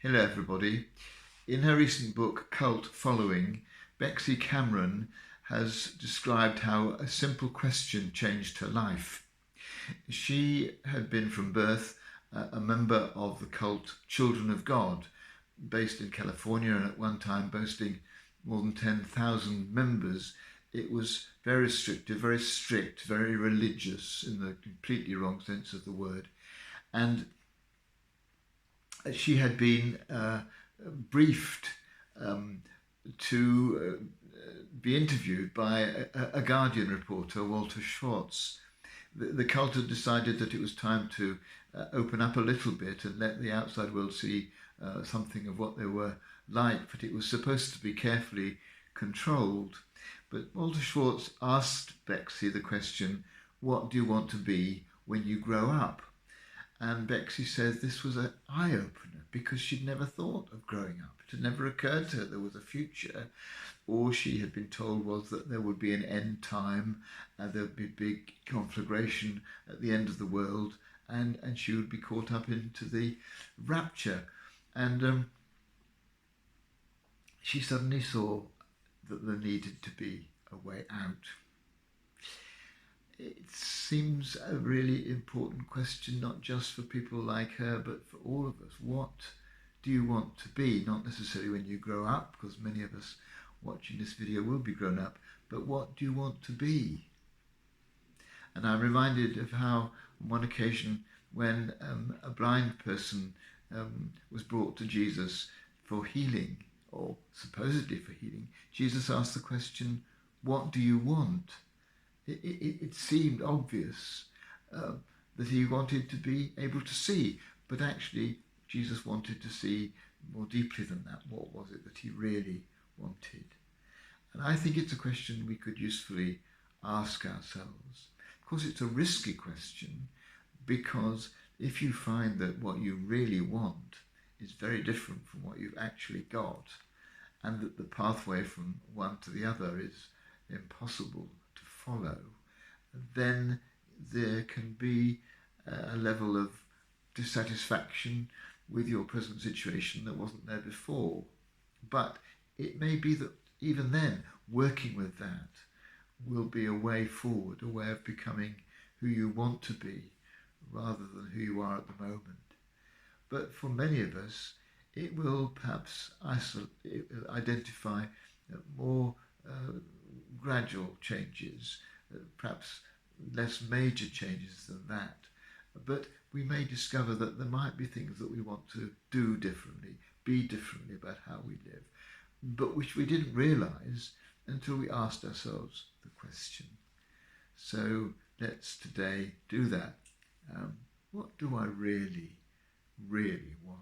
Hello, everybody. In her recent book, Cult Following, Bexy Cameron has described how a simple question changed her life. She had been from birth a member of the cult Children of God, based in California and at one time boasting more than 10,000 members. It was very restrictive, very strict, very religious in the completely wrong sense of the word. And she had been briefed to be interviewed by a Guardian reporter, Walter Schwartz. The cult had decided that it was time to open up a little bit and let the outside world see something of what they were like, but it was supposed to be carefully controlled. But Walter Schwartz asked Bexy the question, what do you want to be when you grow up? And Bexy says this was an eye-opener because she'd never thought of growing up. It had never occurred to her there was a future. All she had been told was that there would be an end time, there would be a big conflagration at the end of the world, and she would be caught up into the rapture. And she suddenly saw that there needed to be a way out. It seems a really important question, not just for people like her, but for all of us. What do you want to be? Not necessarily when you grow up, because many of us watching this video will be grown up, but what do you want to be? And I'm reminded of how on one occasion when a blind person was brought to Jesus for healing, or supposedly for healing, Jesus asked the question, what do you want? It seemed obvious that he wanted to be able to see, but actually Jesus wanted to see more deeply than that. What was it that he really wanted? And I think it's a question we could usefully ask ourselves. Of course, it's a risky question because if you find that what you really want is very different from what you've actually got, and that the pathway from one to the other is impossible to follow, then there can be a level of dissatisfaction with your present situation that wasn't there before. But it may be that even then, working with that will be a way forward, a way of becoming who you want to be rather than who you are at the moment. But for many of us, it will perhaps identify more gradual changes, perhaps less major changes than that. But we may discover that there might be things that we want to do differently, be differently about how we live, but which we didn't realise until we asked ourselves the question. So let's today do that. What do I really, really want?